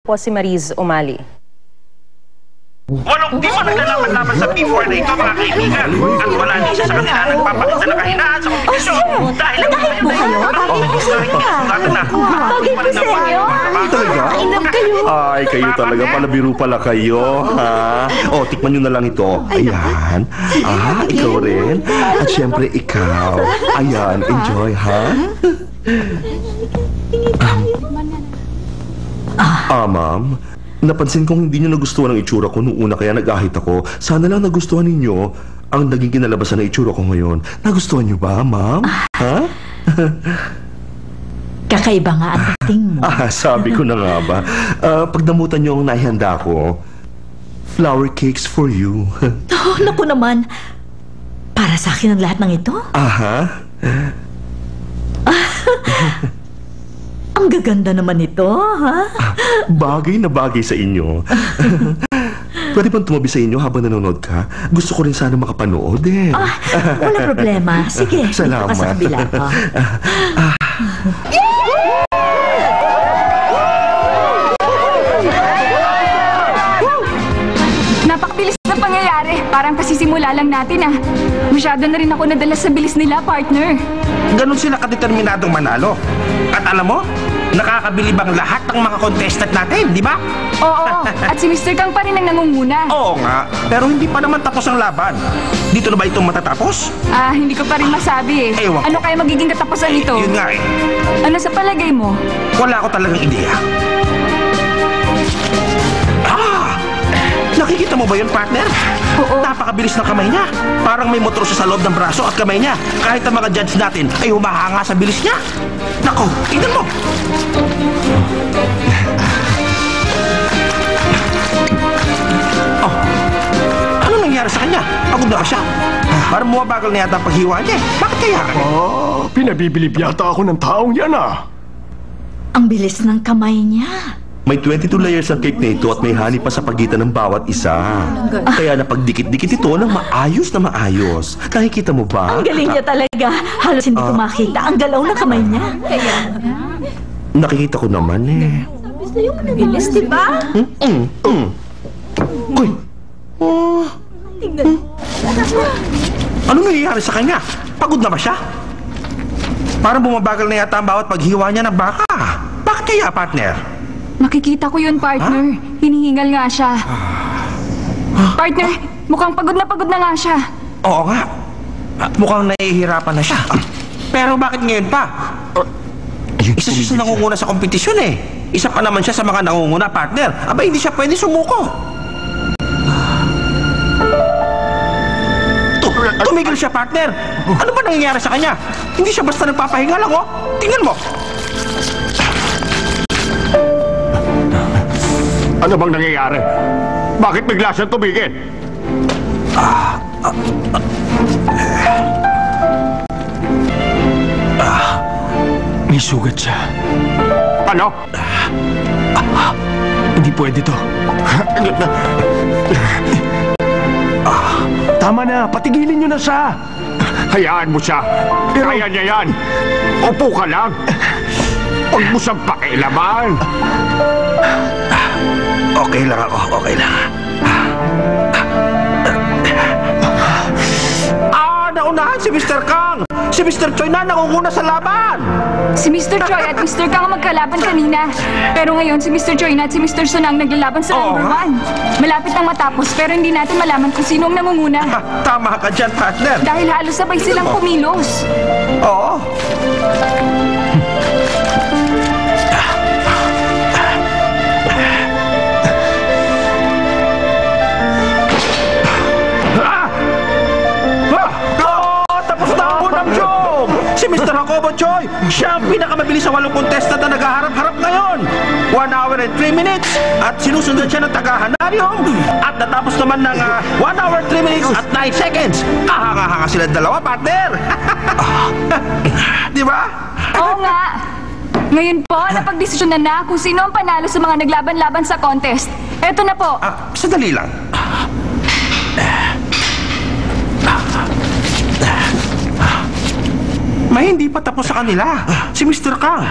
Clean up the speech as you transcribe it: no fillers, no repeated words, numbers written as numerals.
po si Mariz Umali. Walang di mo naglalaban-laban sa P4 na ito, mga kaibigan. At wala din siya sa kanila nagpapakita na kahinaan sa kompetisyon. Dahil ang Dahil po kayo, bagay po sa inyo. Bagay po sa inyo. Talaga? Kainam kayo. Ay, kayo talaga. Palabiro pala kayo, ha? O, tikman nyo na lang ito. Ayan. Ikaw rin. At syempre, ikaw. Ayan, enjoy, ha? Ma'am. Napansin kong hindi nyo nagustuhan ang itsura ko noong una kaya nag-ahit ako. Sana lang nagustuhan ninyo ang naging kinalabasan ng itsura ko ngayon. Nagustuhan nyo ba, ma'am? Ha? Kakaiba nga ang dating mo. Sabi ko na nga ba. Pagdamutan nyo ang naihanda ko, flower cakes for you. Oh, naku naman. Para sa akin ang lahat ng ito? Ang gaganda naman ito, ha? Bagay na bagay sa inyo. Pwede bang tumabi sa inyo habang nanonood ka? Gusto ko rin sana makapanood eh. Wala problema. Sige, salamat. dito ka sa kabila. Napakabilis na pangyayari. Parang kasisimula lang natin, Masyado na rin ako nadala sa bilis nila, partner. Ganon sila kadeterminadong manalo. At alam mo, nakakabilib ang lahat ng mga contestant natin, di ba? Oo, at si Mr. Kang pa rin ang nangunguna. Oo nga, pero hindi pa naman tapos ang laban. Dito na ba itong matatapos? Hindi ko pa rin masabi Ewan ko. Ano kaya magiging katapusan nito? Yun nga eh. Ano sa palagay mo? Wala ko talagang ideya. Nakikita mo ba yun, partner? Oo. Napakabilis ng kamay niya. Parang may motor siya sa loob ng braso at kamay niya. Kahit ang mga judge natin ay humahanga sa bilis niya. Nako, tignan mo. Ano nangyari sa kanya? Pagod na ba siya? Parang bumabagal na yata ang paghiwa niya. Bakit kaya? Pinabibilib yata ako ng taong yan Ang bilis ng kamay niya. May 22 layers ang cake na ito at may honey pa sa pagitan ng bawat isa. Kaya napagdikit-dikit ito ng maayos na maayos. Nakikita mo ba? Ang galing niya talaga. Halos hindi ko makita ang galaw ng kamay niya. Nakikita ko naman eh. Bilis, di ba? Uy! Ano nangyayari sa kanya? Pagod na ba siya? Parang bumabagal na yata ang bawat paghiwa niya ng baka. Bakit kaya, partner? Nakikita ko yun, partner. Hinihingal nga siya. Partner, mukhang pagod na nga siya. Oo nga. Mukhang nahihirapan na siya. Pero bakit ngayon pa? Isa siya sa nangunguna sa kompetisyon eh. Isa pa naman siya sa mga nangunguna, partner. Aba, hindi siya pwede sumuko. Tumigil siya, partner. Ano ba nangyayari sa kanya? Hindi siya basta nagpapahinga lang, oh. Tingnan mo. Ano bang nangyayari? Bakit bigla siyang tumigil? May sugat siya. Ano? Hindi pwede to. Tama na, patigilin niyo na siya. Hayaan mo siya. Kaya niya yan. Upo ka lang. Huwag mo siyang pakialaman. Okay lang ako, okay lang. Naunahan si Mr. Kang! Si Mr. Choi na nangunguna sa laban! Si Mr. Choi at Mr. Kang ang magkalaban kanina. Pero ngayon, si Mr. Choi na at si Mr. Sun ang naglalaban sa number 1. Malapit nang matapos, pero hindi natin malaman kung sino ang nangunguna. Tama ka dyan, partner. Dahil halos sabay silang kumilos. Oo. Si Mr. Jacobo Choi, siya ang pinakamabilis sa 8 contestant na naghaharap-harap ngayon. 1 hour and 3 minutes at sinusundan siya ng taga-Hanaryong at natapos naman ng 1 hour, 3 minutes at 9 seconds. Kahanga-hanga sila dalawa, partner. Di ba? Oo nga. Ngayon po, napagdesisyonan na kung sino ang panalo sa mga naglaban-laban sa contest. Eto na po. Sandali lang. May hindi pa tapos sa kanila. Si Mr. Kang.